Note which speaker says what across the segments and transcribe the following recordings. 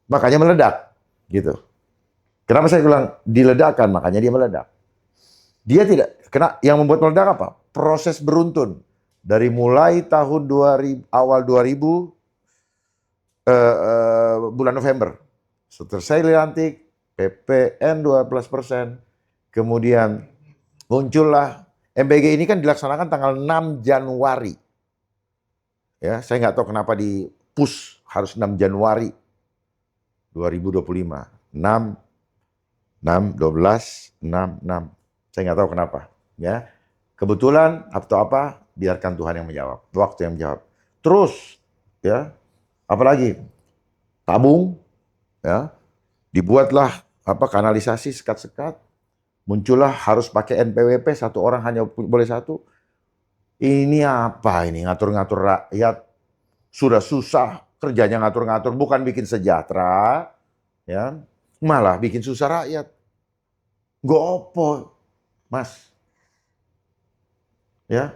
Speaker 1: makanya meledak, gitu. Kenapa saya bilang diledakkan, makanya dia meledak. Dia tidak, yang membuat meledak apa? Proses beruntun. Dari mulai tahun 2000, awal 2000, bulan November. Setelah saya dilantik, PPN 12%, kemudian muncullah MBG ini kan dilaksanakan tanggal 6 Januari. Ya, saya nggak tahu kenapa di push harus 6 Januari 2025. 6, 12, 6, 6. Saya nggak tahu kenapa. Ya, kebetulan atau apa, biarkan Tuhan yang menjawab. Waktu yang menjawab. Terus, ya, apalagi tabung, ya, dibuatlah kanalisasi sekat-sekat. Muncullah harus pakai NPWP, satu orang hanya boleh satu. Ini apa ini, ngatur-ngatur rakyat. Sudah susah kerjanya ngatur-ngatur, bukan bikin sejahtera, ya, malah bikin susah rakyat. Gopo, Mas. Ya,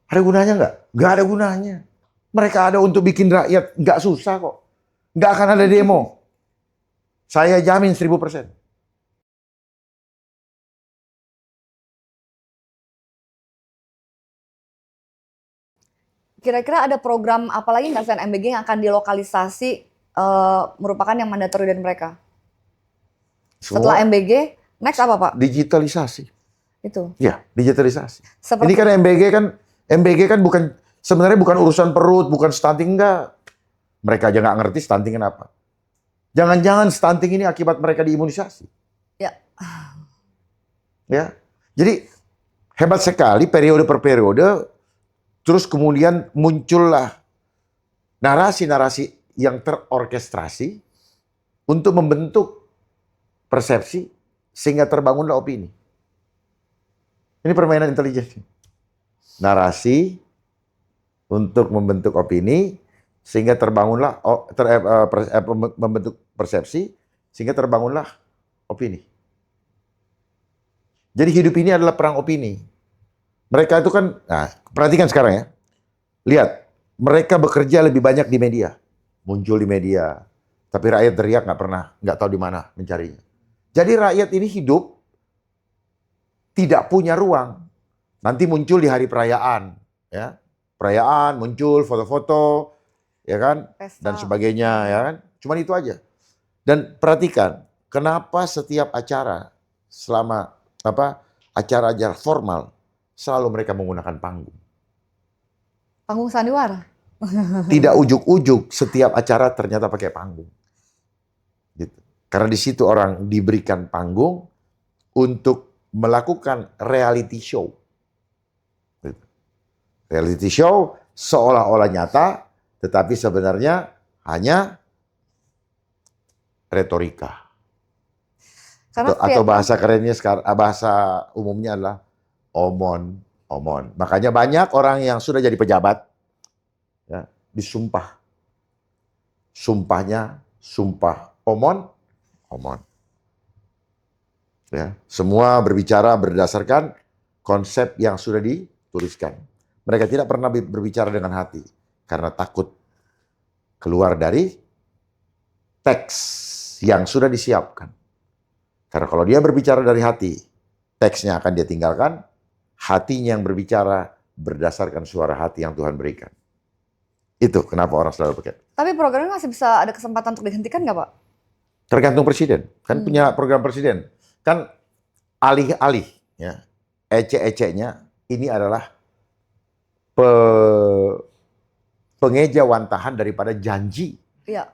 Speaker 1: ada gunanya nggak? Nggak ada gunanya. Mereka ada untuk bikin rakyat nggak susah kok. Nggak akan ada demo. Saya jamin 1000%.
Speaker 2: Kira-kira ada program apa lagi nggak selain MBG yang akan dilokalisasi merupakan yang mandatori dari mereka? Setelah MBG, next apa Pak?
Speaker 1: Digitalisasi.
Speaker 2: Itu.
Speaker 1: Ya, digitalisasi.
Speaker 2: Seperti...
Speaker 1: Ini kan MBG kan bukan, sebenarnya bukan urusan perut, bukan stunting, enggak. Mereka aja nggak ngerti stunting kenapa. Jangan-jangan stunting ini akibat mereka diimunisasi.
Speaker 2: Ya.
Speaker 1: Ya. Jadi hebat sekali periode per periode. Terus kemudian muncullah narasi-narasi yang terorkestrasi untuk membentuk persepsi sehingga terbangunlah opini. Ini permainan intelijen. Narasi untuk membentuk opini sehingga terbangunlah membentuk persepsi sehingga terbangunlah opini. Jadi hidup ini adalah perang opini. Mereka itu kan, nah, perhatikan sekarang ya. Lihat, mereka bekerja lebih banyak di media. Muncul di media. Tapi rakyat teriak nggak tahu di mana mencarinya. Jadi rakyat ini hidup tidak punya ruang. Nanti muncul di hari perayaan, ya. Perayaan muncul foto-foto, ya kan?
Speaker 2: Pesta.
Speaker 1: Dan sebagainya, ya kan? Cuman itu aja. Dan perhatikan, kenapa setiap acara selama acara-acara formal selalu mereka menggunakan panggung.
Speaker 2: Panggung sandiwara?
Speaker 1: Tidak ujuk-ujuk setiap acara ternyata pakai panggung. Gitu. Karena di situ orang diberikan panggung untuk melakukan reality show. Gitu. Reality show seolah-olah nyata, tetapi sebenarnya hanya retorika. Atau bahasa kerennya sekarang, bahasa umumnya adalah omon. Makanya banyak orang yang sudah jadi pejabat, ya, disumpah. Sumpahnya sumpah omon. Ya, semua berbicara berdasarkan konsep yang sudah dituliskan. Mereka tidak pernah berbicara dengan hati karena takut keluar dari teks yang sudah disiapkan. Karena kalau dia berbicara dari hati, teksnya akan dia tinggalkan. Hatinya yang berbicara berdasarkan suara hati yang Tuhan berikan. Itu kenapa orang selalu pakai.
Speaker 2: Tapi programnya masih bisa ada kesempatan untuk dihentikan nggak Pak?
Speaker 1: Tergantung presiden. Kan punya program presiden. Kan alih-alih, ya, ece-ecenya ini adalah pengejawantahan daripada janji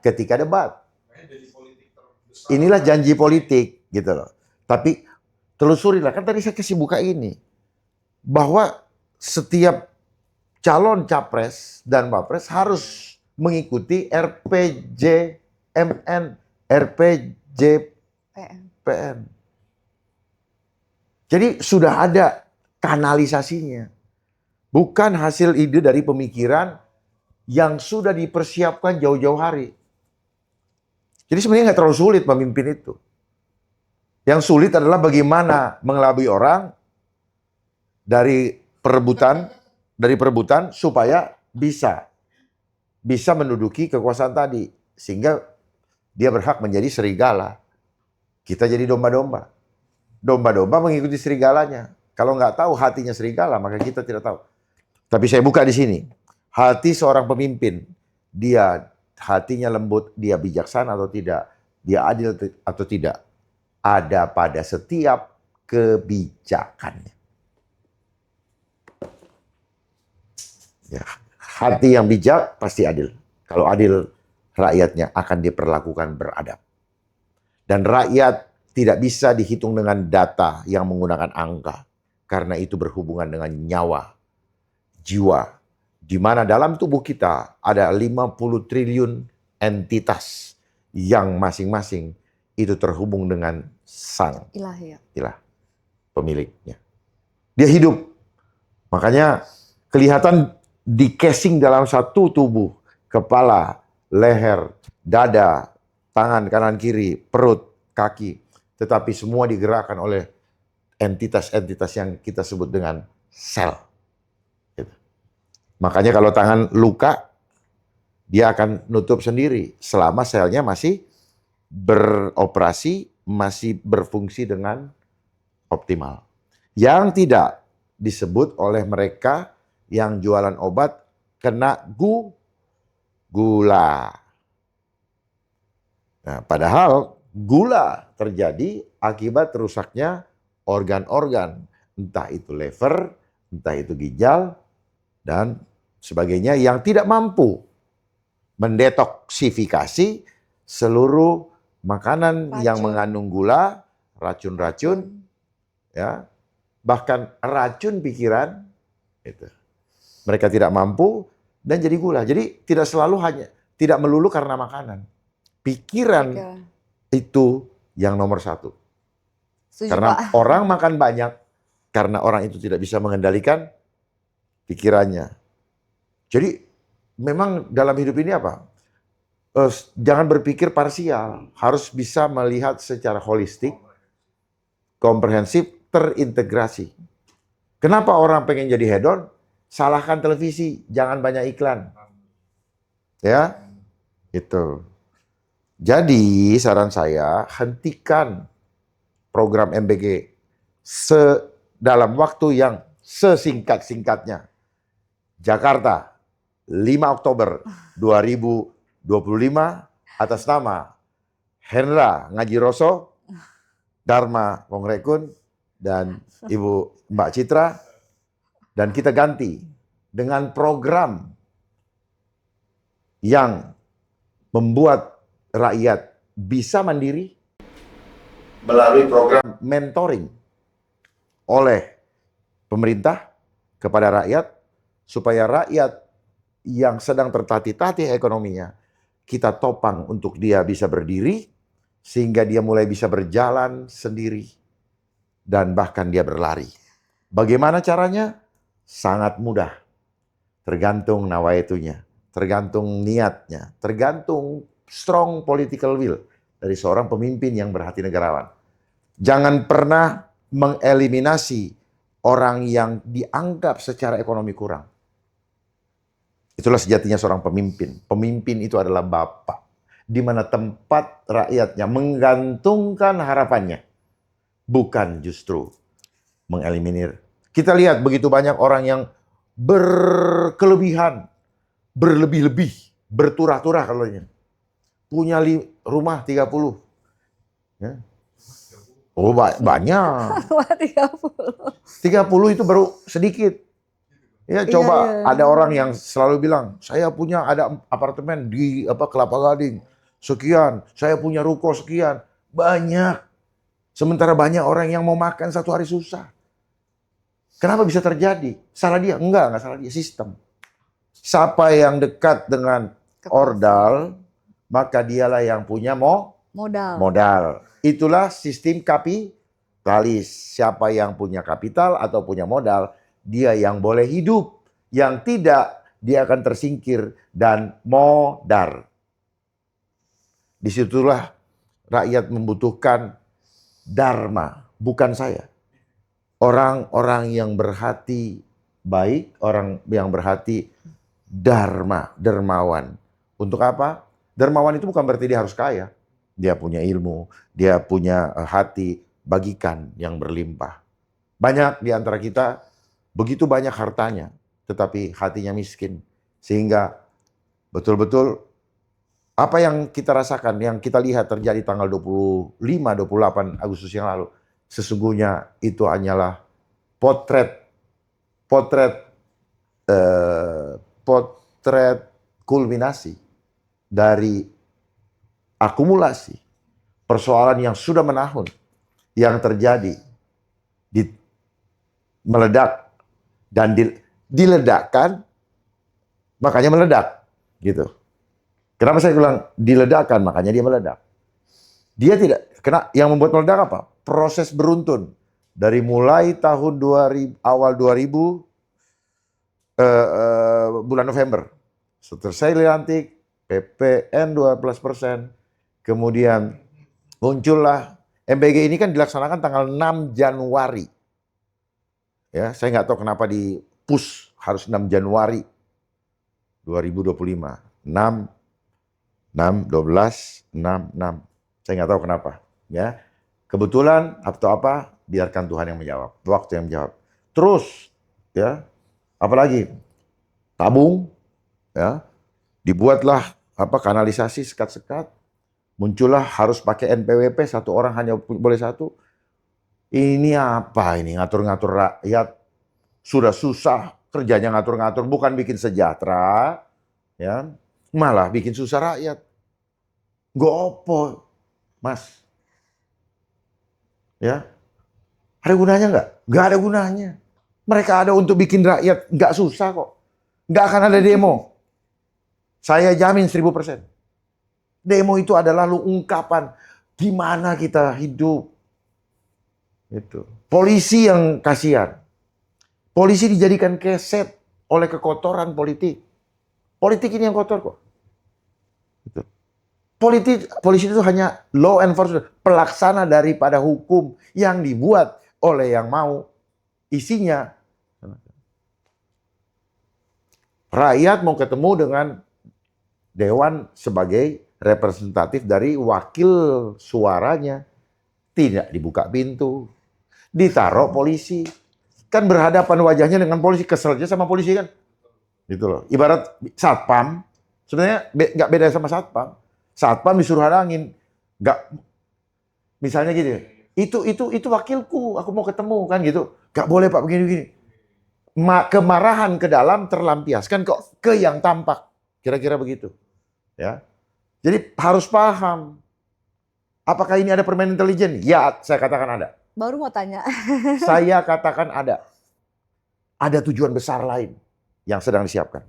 Speaker 1: ketika debat. Inilah janji politik, gitu loh. Tapi telusurilah, kan tadi saya kasih buka ini. Bahwa setiap calon capres dan wapres harus mengikuti RPJMN, RPJPN. Jadi sudah ada kanalisasinya. Bukan hasil ide dari pemikiran yang sudah dipersiapkan jauh-jauh hari. Jadi sebenarnya nggak terlalu sulit memimpin itu. Yang sulit adalah bagaimana mengelabui orang dari perebutan supaya bisa menduduki kekuasaan tadi, sehingga dia berhak menjadi serigala. Kita jadi domba-domba. Domba-domba mengikuti serigalanya. Kalau nggak tahu hatinya serigala, maka kita tidak tahu. Tapi saya buka di sini. Hati seorang pemimpin, dia hatinya lembut, dia bijaksana atau tidak, dia adil atau tidak, ada pada setiap kebijakannya. Ya, hati yang bijak pasti adil. Kalau adil, rakyatnya akan diperlakukan beradab. Dan rakyat tidak bisa dihitung dengan data yang menggunakan angka. Karena itu berhubungan dengan nyawa, jiwa. Di mana dalam tubuh kita ada 50 triliun entitas yang masing-masing itu terhubung dengan sang ilah, pemiliknya. Dia hidup. Makanya kelihatan di casing dalam satu tubuh, kepala, leher, dada, tangan kanan kiri, perut, kaki. Tetapi semua digerakkan oleh entitas-entitas yang kita sebut dengan sel. Gitu. Makanya kalau tangan luka, dia akan nutup sendiri selama selnya masih beroperasi, masih berfungsi dengan optimal. Yang tidak disebut oleh mereka yang jualan obat kena gula. Nah, padahal gula terjadi akibat rusaknya organ-organ, entah itu liver, entah itu ginjal, dan sebagainya yang tidak mampu mendetoksifikasi seluruh makanan yang mengandung gula, racun-racun, ya, bahkan racun pikiran, itu. Mereka tidak mampu dan jadi gula. Jadi tidak selalu tidak melulu karena makanan. Pikiran itu yang nomor satu.
Speaker 2: Setuju,
Speaker 1: karena
Speaker 2: Pak.
Speaker 1: orang makan banyak, karena orang itu tidak bisa mengendalikan pikirannya. Jadi memang dalam hidup ini apa? Jangan berpikir parsial, harus bisa melihat secara holistik, komprehensif, terintegrasi. Kenapa orang pengen jadi hedon? Salahkan televisi, jangan banyak iklan. Ya, itu. Jadi saran saya, hentikan program MBG dalam waktu yang sesingkat-singkatnya. Jakarta, 5 Oktober 2025 atas nama Hendra Ngajiroso, Dharma Wongrekun, dan Ibu Mbak Citra. Dan kita ganti dengan program yang membuat rakyat bisa mandiri melalui program mentoring oleh pemerintah kepada rakyat, supaya rakyat yang sedang tertatih-tatih ekonominya, kita topang untuk dia bisa berdiri, sehingga dia mulai bisa berjalan sendiri, dan bahkan dia berlari. Bagaimana caranya? Sangat mudah. Tergantung nawaitunya, tergantung niatnya, tergantung strong political will dari seorang pemimpin yang berhati negarawan. Jangan pernah mengeliminasi orang yang dianggap secara ekonomi kurang. Itulah sejatinya seorang pemimpin. Pemimpin itu adalah bapak, di mana tempat rakyatnya menggantungkan harapannya, bukan justru mengeliminir. Kita lihat begitu banyak orang yang berkelebihan, berlebih-lebih, berturah-turah kalau ini. Punya rumah 30. Ya. Oh, banyak. 30 itu baru sedikit. Ya, coba ada orang yang selalu bilang, saya punya ada apartemen di Kelapa Gading sekian, saya punya ruko sekian. Banyak. Sementara banyak orang yang mau makan satu hari susah. Kenapa bisa terjadi? Salah dia? Enggak salah dia, sistem. Siapa yang dekat dengan ordal, maka dialah yang punya modal. Itulah sistem kapitalis. Siapa yang punya kapital atau punya modal, dia yang boleh hidup. Yang tidak, dia akan tersingkir dan modar. Disitulah rakyat membutuhkan dharma, bukan saya. Orang-orang yang berhati baik, orang yang berhati dermawan. Untuk apa? Dermawan itu bukan berarti dia harus kaya. dia punya ilmu, dia punya hati, bagikan yang berlimpah. Banyak di antara kita begitu banyak hartanya, tetapi hatinya miskin. Sehingga betul-betul apa yang kita rasakan, yang kita lihat terjadi tanggal 25-28 Agustus yang lalu, sesungguhnya itu hanyalah potret eh, potret kulminasi dari akumulasi persoalan yang sudah menahun yang terjadi di meledak dan diledakkan, makanya meledak gitu. Kenapa saya bilang diledakkan, makanya dia meledak. Dia tidak kena, yang membuat meledak apa? Proses beruntun dari mulai tahun 2000, awal 2000 bulan November. Setelah saya dilantik, PPN 12%, kemudian muncullah MBG ini kan dilaksanakan tanggal 6 Januari. Ya, saya nggak tahu kenapa di push harus 6 Januari 2025. 6, 12, 6, 6. Saya nggak tahu kenapa. Ya, kebetulan atau apa, biarkan Tuhan yang menjawab. Waktu yang menjawab. Terus, ya, apalagi tabung, ya, dibuatlah apa kanalisasi sekat-sekat. Muncullah harus pakai NPWP, satu orang hanya boleh satu. Ini apa ini, ngatur-ngatur rakyat. Sudah susah kerjanya ngatur-ngatur, bukan bikin sejahtera, ya, malah bikin susah rakyat. Gopo, Mas. Ya, ada gunanya nggak? Nggak ada gunanya. Mereka ada untuk bikin rakyat nggak susah kok. Nggak akan ada demo. Saya jamin 1000%. Demo itu adalah ungkapan gimana kita hidup. Itu. Polisi yang kasihan. Polisi dijadikan keset oleh kekotoran politik. Politik ini yang kotor kok. Gitu. Polisi itu hanya law enforcement, pelaksana daripada hukum yang dibuat oleh yang mau. Isinya rakyat mau ketemu dengan dewan sebagai representatif dari wakil suaranya. Tidak dibuka pintu. Ditaruh polisi. Kan berhadapan wajahnya dengan polisi. Keselnya sama polisi kan. Gitu loh. Ibarat satpam. Sebenarnya nggak beda sama satpam. Satpam disuruh halangin. Nggak. Misalnya gini. Itu wakilku. Aku mau ketemu kan gitu. Nggak boleh Pak begini-begini. Kemarahan ke dalam terlampiaskan ke yang tampak. Kira-kira begitu. Ya. Jadi harus paham. Apakah ini ada permainan intelijen? Ya, saya katakan ada.
Speaker 2: Baru mau tanya.
Speaker 1: Saya katakan ada. Ada tujuan besar lain yang sedang disiapkan.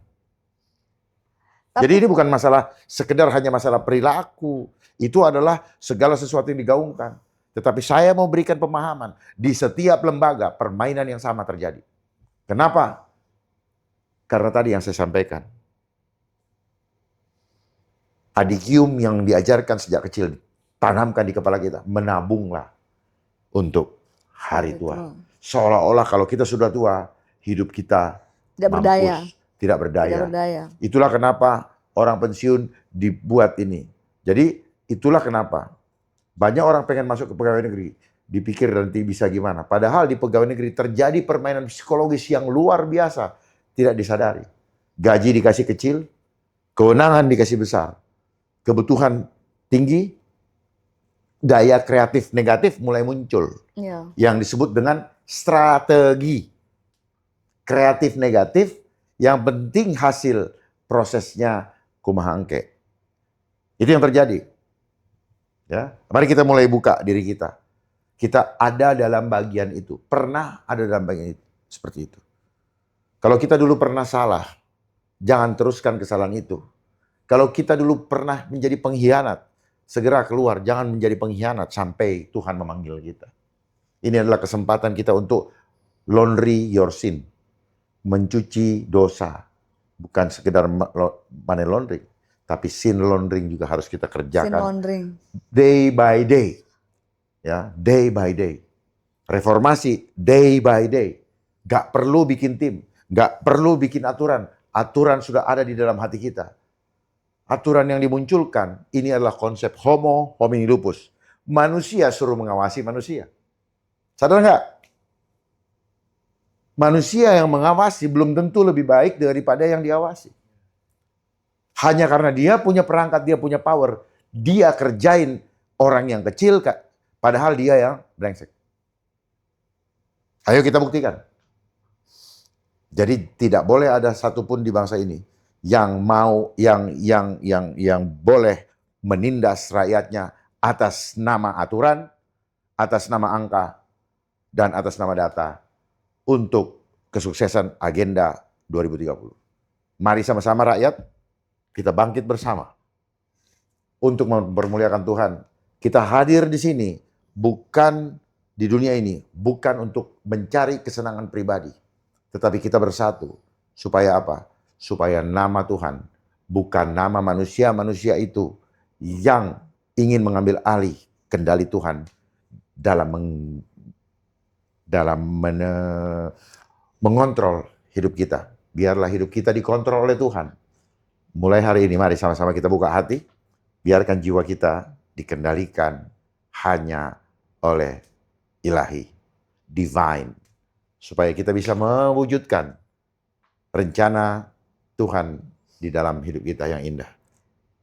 Speaker 1: Jadi ini bukan masalah sekedar hanya masalah perilaku. Itu adalah segala sesuatu yang digaungkan. Tetapi saya mau berikan pemahaman. Di setiap lembaga permainan yang sama terjadi. Kenapa? Karena tadi yang saya sampaikan. Adikium yang diajarkan sejak kecil, tanamkan di kepala kita, menabunglah untuk hari tua. Seolah-olah kalau kita sudah tua, hidup kita
Speaker 2: tidak berdaya.
Speaker 1: Tidak berdaya. Itulah kenapa orang pensiun dibuat ini. Jadi itulah kenapa banyak orang pengen masuk ke pegawai negeri, dipikir nanti bisa gimana. Padahal di pegawai negeri terjadi permainan psikologis yang luar biasa, tidak disadari. Gaji dikasih kecil, kewenangan dikasih besar. Kebutuhan tinggi, daya kreatif negatif mulai muncul. Ya. Yang disebut dengan strategi. Kreatif negatif, yang penting hasil prosesnya kumaha engke. Itu yang terjadi. Ya, mari kita mulai buka diri kita. Kita ada dalam bagian itu. Pernah ada dalam bagian itu. Seperti itu. Kalau kita dulu pernah salah, jangan teruskan kesalahan itu. Kalau kita dulu pernah menjadi pengkhianat, segera keluar. Jangan menjadi pengkhianat sampai Tuhan memanggil kita. Ini adalah kesempatan kita untuk laundry your sin. Mencuci dosa. Bukan sekedar money laundering. Tapi sin laundering juga harus kita kerjakan.
Speaker 2: Sin laundering.
Speaker 1: Day by day. Ya, day by day. Reformasi, day by day. Gak perlu bikin tim. Gak perlu bikin aturan. Aturan sudah ada di dalam hati kita. aturan yang dimunculkan, ini adalah konsep homo homini lupus. Manusia suruh mengawasi manusia. Sadar nggak? Manusia yang mengawasi belum tentu lebih baik daripada yang diawasi. Hanya karena dia punya perangkat, dia punya power, dia kerjain orang yang kecil, padahal dia yang brengsek. Ayo kita buktikan. Jadi tidak boleh ada satupun di bangsa ini yang mau yang boleh menindas rakyatnya atas nama aturan, atas nama angka, dan atas nama data untuk kesuksesan agenda 2030. Mari sama-sama rakyat, kita bangkit bersama untuk mempermuliakan Tuhan. Kita hadir di sini bukan di dunia ini, bukan untuk mencari kesenangan pribadi, tetapi kita bersatu. Supaya apa? Supaya nama Tuhan, bukan nama manusia-manusia itu yang ingin mengambil alih kendali Tuhan dalam mengontrol hidup kita. Biarlah hidup kita dikontrol oleh Tuhan. Mulai hari ini mari sama-sama kita buka hati, biarkan jiwa kita dikendalikan hanya oleh ilahi, divine, supaya kita bisa mewujudkan rencana Tuhan di dalam hidup kita yang indah.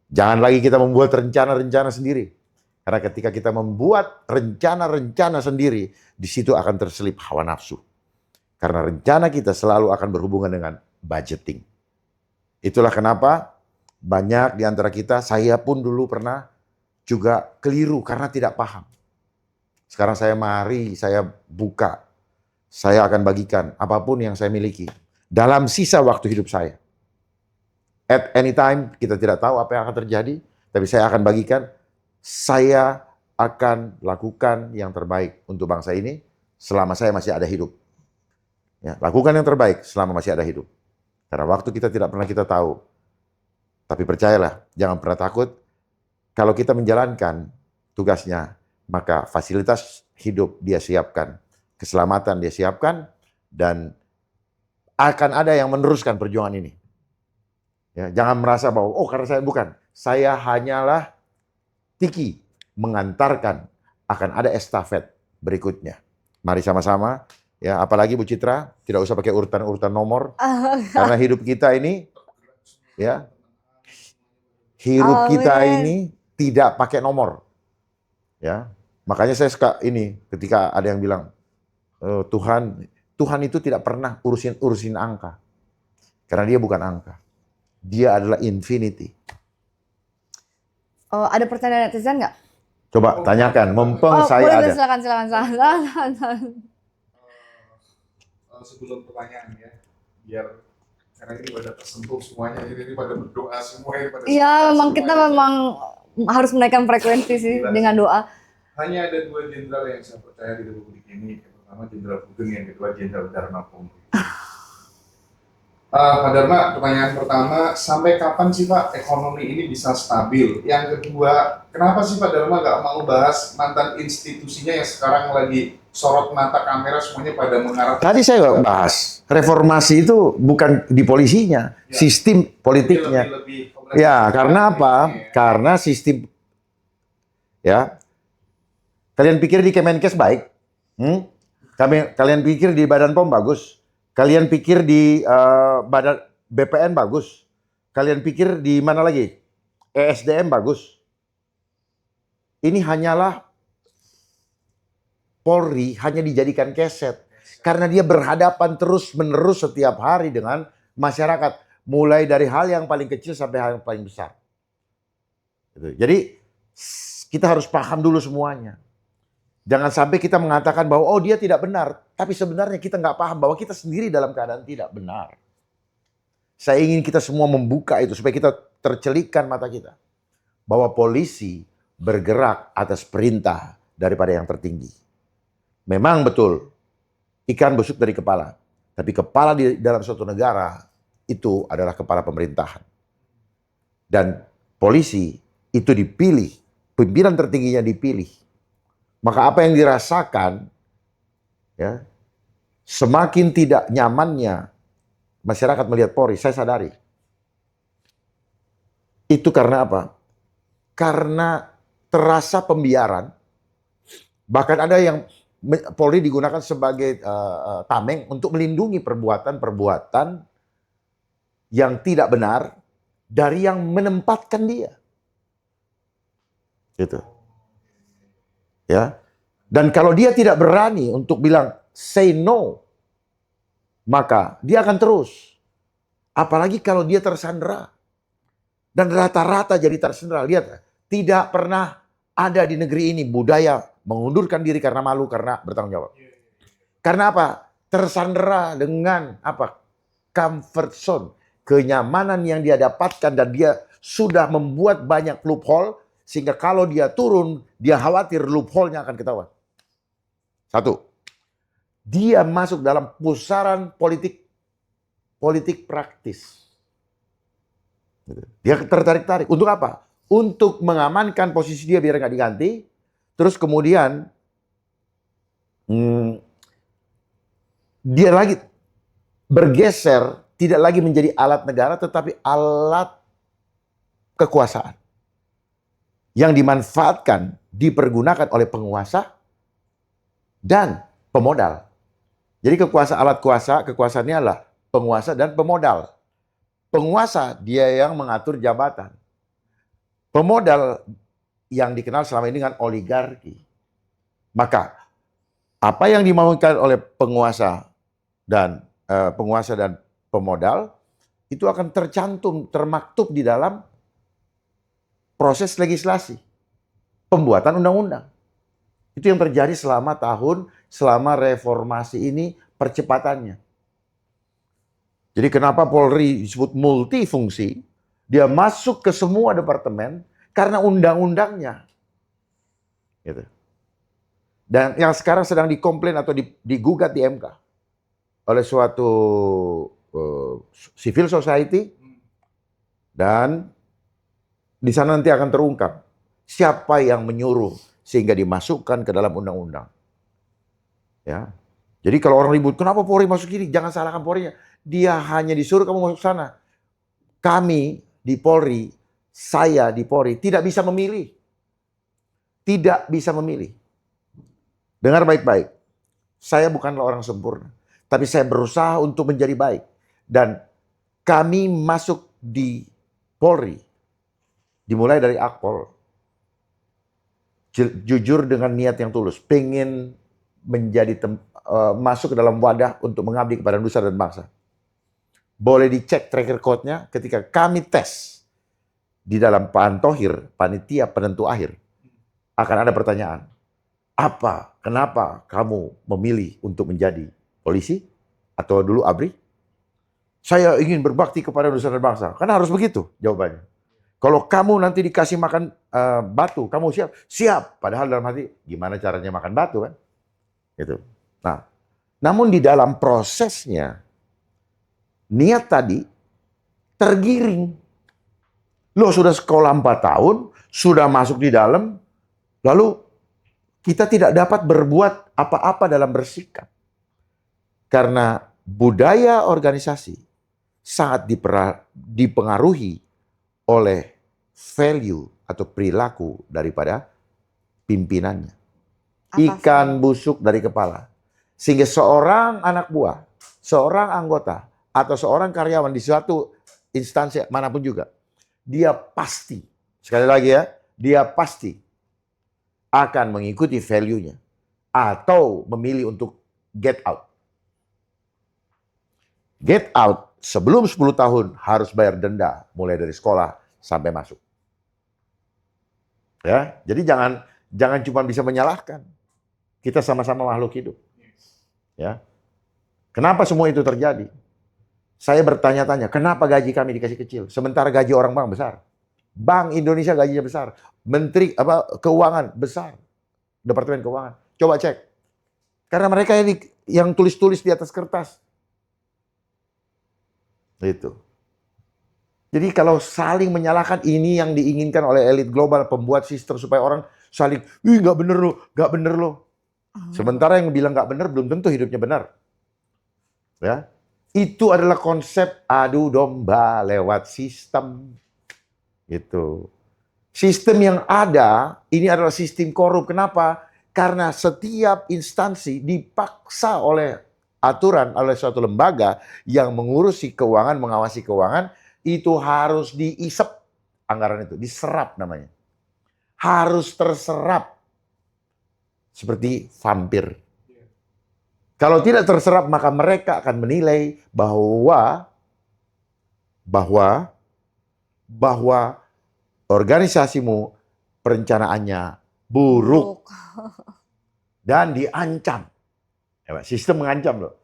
Speaker 1: Jangan lagi kita membuat rencana-rencana sendiri. Karena ketika kita membuat rencana-rencana sendiri, di situ akan terselip hawa nafsu. Karena rencana kita selalu akan berhubungan dengan budgeting. Itulah kenapa banyak di antara kita, saya pun dulu pernah juga keliru karena tidak paham. Sekarang saya buka, saya akan bagikan apapun yang saya miliki dalam sisa waktu hidup saya. At any time, kita tidak tahu apa yang akan terjadi, tapi saya akan bagikan, saya akan lakukan yang terbaik untuk bangsa ini selama saya masih ada hidup. Ya, lakukan yang terbaik selama masih ada hidup. Karena waktu kita tidak pernah kita tahu. Tapi percayalah, jangan pernah takut. Kalau kita menjalankan tugasnya, maka fasilitas hidup dia siapkan. Keselamatan dia siapkan. Dan akan ada yang meneruskan perjuangan ini. Ya, jangan merasa bahwa, oh karena saya bukan. Saya hanyalah tiki mengantarkan. Akan ada estafet berikutnya. Mari sama-sama. Ya, apalagi Bu Citra, tidak usah pakai urutan-urutan nomor. Karena hidup kita ini, ya, hidup kita ini tidak pakai nomor. Ya, makanya saya suka ini ketika ada yang bilang, Tuhan itu tidak pernah urusin angka. Karena dia bukan angka. Dia adalah infinity.
Speaker 2: Ada pertanyaan netizen nggak?
Speaker 1: Coba tanyakan, mumpung saya
Speaker 2: boleh,
Speaker 1: ada.
Speaker 2: silakan.
Speaker 3: Sebelum pertanyaan ya, biar karena ini pada tersentuh semuanya, ini pada berdoa semua.
Speaker 2: Iya, memang kita memang harus menaikkan frekuensi sih dengan doa.
Speaker 3: Hanya ada dua jenderal yang saya percaya di Republik ini. Yang pertama Jenderal Sugeng, yang kedua Jenderal Dharma Pompi. Pak Dharma, pertanyaan pertama, sampai kapan sih Pak ekonomi ini bisa stabil? Yang kedua, kenapa sih Pak Dharma nggak mau bahas mantan institusinya yang sekarang lagi sorot mata kamera semuanya pada mengarah?
Speaker 1: Tadi saya bahas, reformasi itu bukan di polisinya,
Speaker 3: Ya,
Speaker 1: sistem politiknya. Ya, karena apa? Karena sistem, ya, kalian pikir di Kemenkes baik? Kalian pikir di Badan POM bagus? Kalian pikir di Badan BPN bagus? Kalian pikir di mana lagi? ESDM bagus? Ini hanyalah Polri hanya dijadikan keset. Karena dia berhadapan terus-menerus setiap hari dengan masyarakat. Mulai dari hal yang paling kecil sampai hal yang paling besar. Jadi kita harus paham dulu semuanya. Jangan sampai kita mengatakan bahwa oh dia tidak benar. Tapi sebenarnya kita nggak paham bahwa kita sendiri dalam keadaan tidak benar. Saya ingin kita semua membuka itu supaya kita tercelikkan mata kita. Bahwa polisi bergerak atas perintah daripada yang tertinggi. Memang betul, ikan busuk dari kepala. Tapi kepala di dalam suatu negara itu adalah kepala pemerintahan. Dan polisi itu dipilih, pimpinan tertingginya dipilih. Maka apa yang dirasakan, ya, semakin tidak nyamannya masyarakat melihat Polri, saya sadari. Itu karena apa? Karena terasa pembiaran. Bahkan ada yang Polri digunakan sebagai tameng untuk melindungi perbuatan-perbuatan yang tidak benar dari yang menempatkan dia. Gitu. Ya. Dan kalau dia tidak berani untuk bilang say no, maka dia akan terus. Apalagi kalau dia tersandera. Dan rata-rata jadi tersandera. Lihat, tidak pernah ada di negeri ini budaya mengundurkan diri karena malu, karena bertanggung jawab. Karena apa? Tersandera dengan apa? Comfort zone. Kenyamanan yang dia dapatkan dan dia sudah membuat banyak loophole sehingga kalau dia turun, dia khawatir loophole-nya akan ketahuan. Satu. Dia masuk dalam pusaran politik praktis. Dia tertarik-tarik. Untuk apa? Untuk mengamankan posisi dia biar nggak diganti. Terus kemudian dia lagi bergeser, tidak lagi menjadi alat negara, tetapi alat kekuasaan. Yang dimanfaatkan, dipergunakan oleh penguasa dan pemodal. Jadi kekuasaannya adalah penguasa dan pemodal. Penguasa dia yang mengatur jabatan. Pemodal yang dikenal selama ini dengan oligarki. Maka apa yang dimaukan oleh penguasa dan pemodal itu akan tercantum, termaktub di dalam proses legislasi, pembuatan undang-undang. Itu yang terjadi selama reformasi ini percepatannya. Jadi kenapa Polri disebut multifungsi? Dia masuk ke semua departemen karena undang-undangnya. Gitu. Dan yang sekarang sedang dikomplain atau digugat di MK oleh suatu civil society, dan di sana nanti akan terungkap siapa yang menyuruh sehingga dimasukkan ke dalam undang-undang. Ya. Jadi kalau orang ribut, kenapa Polri masuk sini? Jangan salahkan Polri-nya. Dia hanya disuruh kamu masuk sana. Kami di Polri, saya di Polri tidak bisa memilih. Tidak bisa memilih. Dengar baik-baik. Saya bukanlah orang sempurna, tapi saya berusaha untuk menjadi baik. Dan kami masuk di Polri dimulai dari Akpol. Jujur dengan niat yang tulus, pengen menjadi masuk ke dalam wadah untuk mengabdi kepada nusa dan bangsa. Boleh dicek track record-nya ketika kami tes di dalam Pak Thohir, panitia penentu akhir. Akan ada pertanyaan, kenapa kamu memilih untuk menjadi polisi atau dulu ABRI? Saya ingin berbakti kepada nusa dan bangsa. Karena harus begitu jawabannya. Kalau kamu nanti dikasih makan batu, kamu siap? Siap. Padahal dalam hati, gimana caranya makan batu kan? Gitu. Nah, namun di dalam prosesnya, niat tadi tergiring. Lo sudah sekolah 4 tahun, sudah masuk di dalam, lalu kita tidak dapat berbuat apa-apa dalam bersikap. Karena budaya organisasi sangat dipengaruhi oleh value atau perilaku daripada pimpinannya. Ikan busuk dari kepala. Sehingga seorang anak buah, seorang anggota, atau seorang karyawan di suatu instansi manapun juga, dia pasti, sekali lagi ya, dia pasti akan mengikuti value-nya atau memilih untuk get out. Get out sebelum 10 tahun harus bayar denda mulai dari sekolah sampai masuk. Ya, jadi jangan cuma bisa menyalahkan. Kita sama-sama makhluk hidup. Ya. Kenapa semua itu terjadi? Saya bertanya-tanya, kenapa gaji kami dikasih kecil? Sementara gaji orang bank besar. Bank Indonesia gajinya besar. Menteri keuangan besar. Departemen keuangan. Coba cek. Karena mereka yang tulis-tulis di atas kertas. Itu. Jadi kalau saling menyalahkan, ini yang diinginkan oleh elit global, pembuat sistem supaya orang saling, nggak bener lo, nggak bener lo. Sementara yang bilang nggak bener belum tentu hidupnya benar. Ya. Itu adalah konsep adu domba lewat sistem. Itu. Sistem yang ada, ini adalah sistem korup. Kenapa? Karena setiap instansi dipaksa oleh aturan, oleh suatu lembaga yang mengurusi keuangan, mengawasi keuangan, itu harus diisep anggaran itu, diserap namanya. Harus terserap. Seperti vampir. Kalau tidak terserap, maka mereka akan menilai bahwa organisasimu perencanaannya buruk dan diancam. Sistem mengancam loh.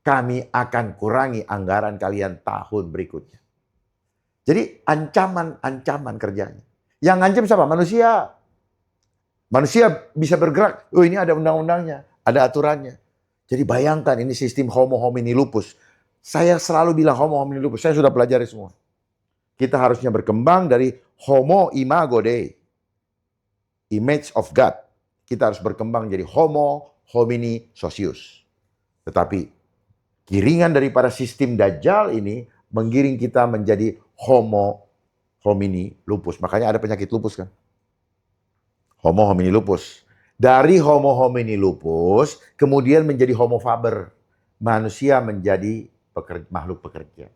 Speaker 1: Kami akan kurangi anggaran kalian tahun berikutnya. Jadi ancaman kerjanya. Yang ngancam siapa? Manusia. Manusia bisa bergerak. Oh, ini ada undang-undangnya, ada aturannya. Jadi bayangkan ini sistem homo homini lupus. Saya selalu bilang homo homini lupus. Saya sudah pelajari semua. Kita harusnya berkembang dari homo imago Dei. Image of God. Kita harus berkembang jadi homo homini socius. Tetapi giringan daripada sistem Dajjal ini menggiring kita menjadi homo homini lupus. Makanya ada penyakit lupus kan. Homo homini lupus. Dari homo homini lupus kemudian menjadi homo faber. Manusia menjadi makhluk pekerja.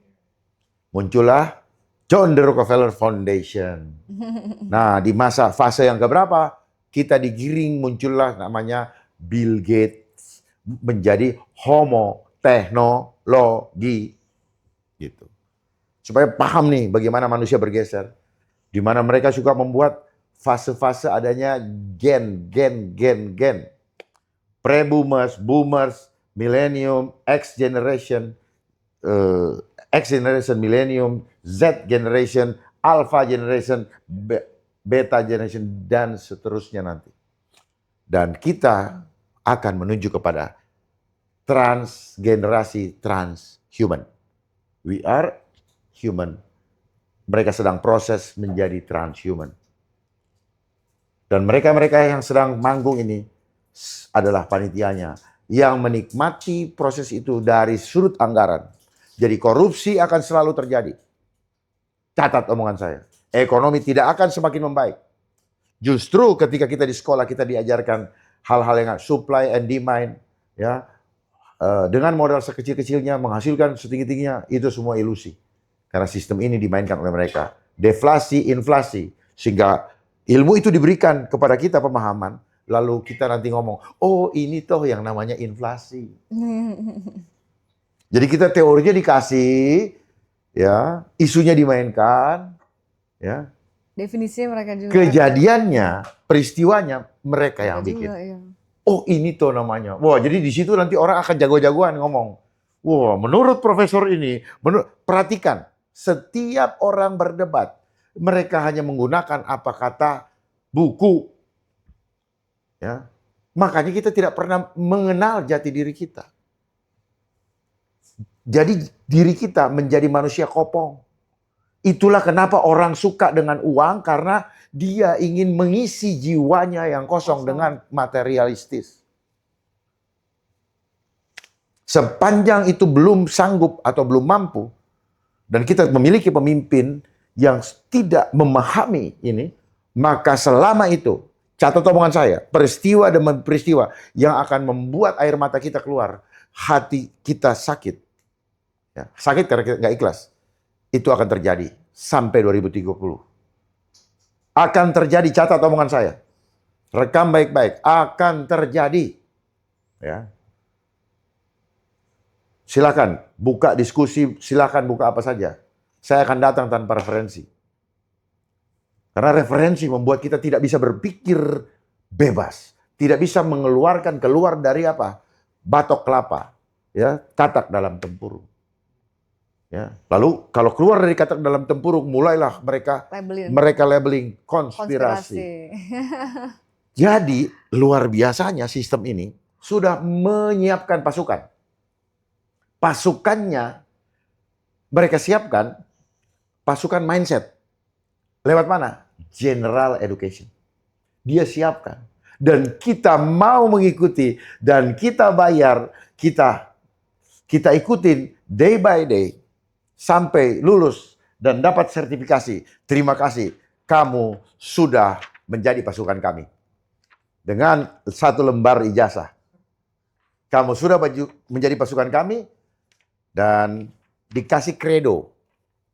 Speaker 1: Muncullah John D. Rockefeller Foundation. Nah, di fase yang keberapa? Kita digiring muncullah namanya Bill Gates menjadi homo teknologi. Gitu. Supaya paham nih bagaimana manusia bergeser. Di mana mereka suka membuat fase-fase adanya gen. Pre-boomers, boomers, millennium, X generation, millennium, Z generation, alpha generation, beta generation, dan seterusnya nanti. Dan kita akan menuju kepada transgenerasi transhuman. We are human. Mereka sedang proses menjadi transhuman. Dan mereka-mereka yang sedang manggung ini adalah panitianya yang menikmati proses itu dari sudut anggaran. Jadi korupsi akan selalu terjadi. Catat omongan saya. Ekonomi tidak akan semakin membaik. Justru ketika kita di sekolah kita diajarkan hal-hal yang supply and demand, ya, dengan modal sekecil-kecilnya menghasilkan setinggi-tingginya, itu semua ilusi. Karena sistem ini dimainkan oleh mereka. Deflasi, inflasi, sehingga ilmu itu diberikan kepada kita pemahaman, lalu kita nanti ngomong, oh ini toh yang namanya inflasi. Jadi kita teorinya dikasih, ya, isunya dimainkan, ya.
Speaker 2: Definisinya mereka juga.
Speaker 1: Kejadiannya, peristiwanya mereka yang bikin.
Speaker 2: Juga, iya.
Speaker 1: Oh ini toh namanya. Wah, jadi di situ nanti orang akan jago-jagoan ngomong. Wah, menurut profesor ini, perhatikan, setiap orang berdebat, mereka hanya menggunakan apa kata buku. Ya. Makanya kita tidak pernah mengenal jati diri kita. Jadi diri kita menjadi manusia kopong. Itulah kenapa orang suka dengan uang, karena dia ingin mengisi jiwanya yang kosong dengan materialistis. Sepanjang itu belum sanggup atau belum mampu, dan kita memiliki pemimpin yang tidak memahami ini, maka selama itu, catat omongan saya, peristiwa demi peristiwa yang akan membuat air mata kita keluar, hati kita sakit. Ya, sakit karena kita nggak ikhlas. Itu akan terjadi sampai 2030. Akan terjadi, catat omongan saya. Rekam baik-baik, akan terjadi. Ya. Silakan buka diskusi, silakan buka apa saja. Saya akan datang tanpa referensi. Karena referensi membuat kita tidak bisa berpikir bebas. Tidak bisa mengeluarkan keluar dari apa? Batok kelapa. Ya, katak dalam tempurung. Ya. Lalu kalau keluar dari katak dalam tempurung, mulailah mereka labeling konspirasi. Jadi luar biasanya sistem ini sudah menyiapkan pasukan. Pasukannya mereka siapkan pasukan mindset. Lewat mana? General education. Dia siapkan. Dan kita mau mengikuti dan kita bayar, kita ikutin day by day sampai lulus dan dapat sertifikasi. Terima kasih, kamu sudah menjadi pasukan kami. Dengan 1 lembar ijazah. Kamu sudah menjadi pasukan kami dan dikasih kredo.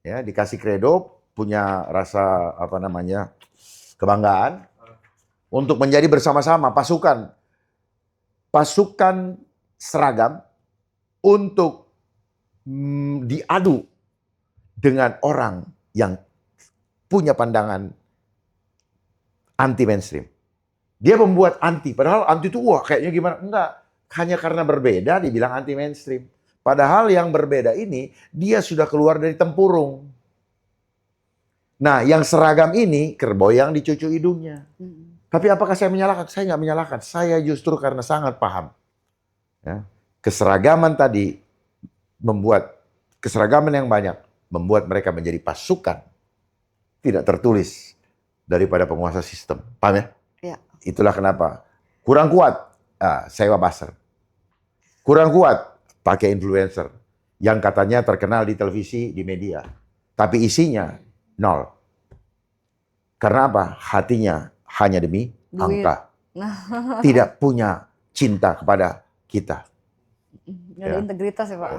Speaker 1: Ya, dikasih kredo, punya rasa kebanggaan untuk menjadi bersama-sama pasukan seragam untuk diadu dengan orang yang punya pandangan anti mainstream. Dia membuat anti, padahal anti itu wah kayaknya gimana? Enggak, hanya karena berbeda dibilang anti mainstream. Padahal yang berbeda ini dia sudah keluar dari tempurung. Nah, yang seragam ini kerboyang di cucu hidungnya. Tapi apakah saya menyalahkan? Saya nggak menyalahkan. Saya justru karena sangat paham. Ya, keseragaman tadi keseragaman yang banyak membuat mereka menjadi pasukan tidak tertulis daripada penguasa sistem. Paham ya?
Speaker 2: Ya.
Speaker 1: Itulah kenapa. Kurang kuat, sewa buzzer. Kurang kuat, pakai influencer. Yang katanya terkenal di televisi, di media. Tapi isinya nol. Karena apa? Hatinya hanya demi
Speaker 2: Duit.
Speaker 1: angka. Tidak punya cinta kepada kita.
Speaker 2: Nggak ada integritas ya Pak.